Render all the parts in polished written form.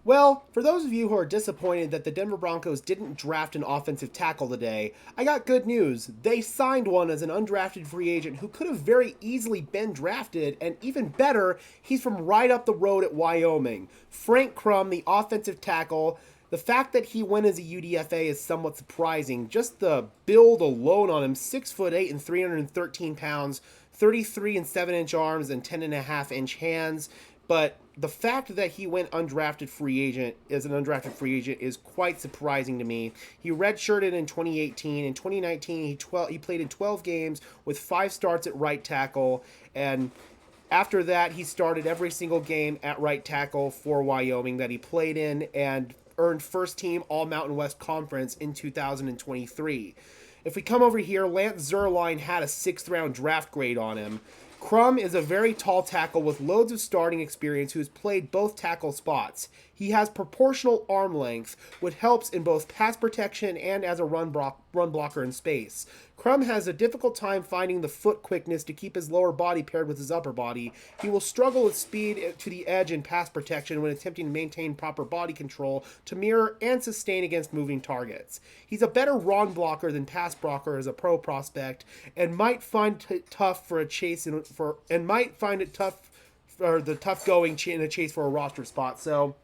Well, for those of you who are disappointed that the Denver Broncos didn't draft an offensive tackle today, I got good news. They signed one as an undrafted free agent who could have very easily been drafted, and even better, he's from right up the road at Wyoming. Frank Crum, the offensive tackle. The fact that he went as a UDFA is somewhat surprising. Just the build alone on him, 6'8" and 313 pounds, 33 and 7-inch arms and 10.5-inch hands. But the fact that he went undrafted free agent as an undrafted free agent is quite surprising to me. He redshirted in 2018. In 2019, he played in 12 games with 5 starts at right tackle, and after that, he started every single game at right tackle for Wyoming that he played in and earned first team All Mountain West Conference in 2023. If we come over here, Lance Zierlein had a 6th round draft grade on him. Crum is a very tall tackle with loads of starting experience who has played both tackle spots. He has proportional arm length, which helps in both pass protection and as a run blocker in space. Crum has a difficult time finding the foot quickness to keep his lower body paired with his upper body. He will struggle with speed to the edge and pass protection when attempting to maintain proper body control to mirror and sustain against moving targets. He's a better run blocker than pass blocker as a pro prospect, and might find it tough for a chase and might find it tough for the tough going in a chase for a roster spot. So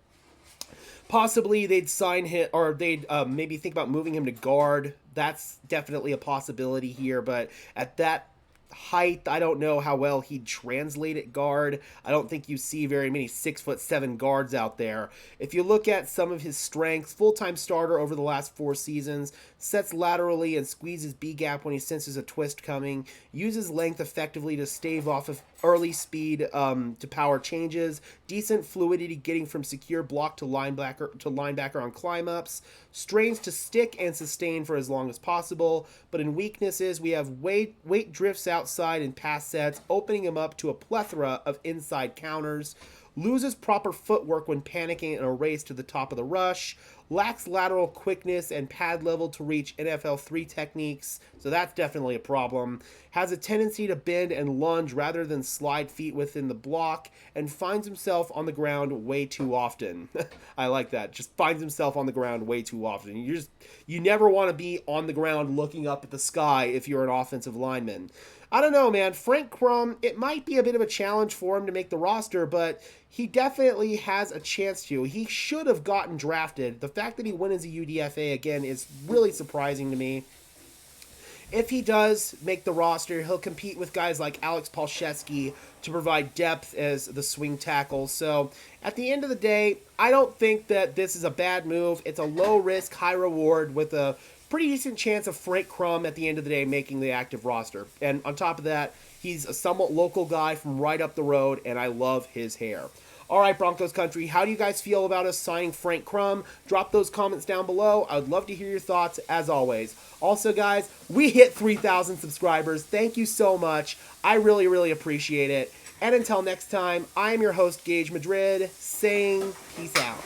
possibly they'd sign him, or they'd maybe think about moving him to guard. That's definitely a possibility here, but at that height, I don't know how well he'd translate at guard. I don't think you see very many 6'7" guards out there. If you look at some of his strengths, full-time starter over the last 4 seasons, sets laterally and squeezes B-gap when he senses a twist coming, uses length effectively to stave off of early speed to power changes, decent fluidity getting from secure block to linebacker on climb-ups, strains to stick and sustain for as long as possible, but in weaknesses we have weight drifts outside in pass sets, opening him up to a plethora of inside counters, loses proper footwork when panicking in a race to the top of the rush, lacks lateral quickness and pad level to reach NFL 3 techniques, so that's definitely a problem, has a tendency to bend and lunge rather than slide feet within the block, and finds himself on the ground way too often. I like that. Just finds himself on the ground way too often. You never want to be on the ground looking up at the sky if you're an offensive lineman. I don't know, man. Frank Crum, it might be a bit of a challenge for him to make the roster, but he definitely has a chance to. He should have gotten drafted. The fact that he went as a UDFA, again, is really surprising to me. If he does make the roster, he'll compete with guys like Alex Palczewski to provide depth as the swing tackle. So at the end of the day, I don't think that this is a bad move. It's a low risk, high reward with a pretty decent chance of Frank Crum at the end of the day making the active roster. And on top of that, he's a somewhat local guy from right up the road, and I love his hair. All right, Broncos country, how do you guys feel about us signing Frank Crum? Drop those comments down below. I would love to hear your thoughts, as always. Also, guys, we hit 3,000 subscribers. Thank you so much. I really, really appreciate it. And until next time, I am your host, Gage Madrid, saying peace out.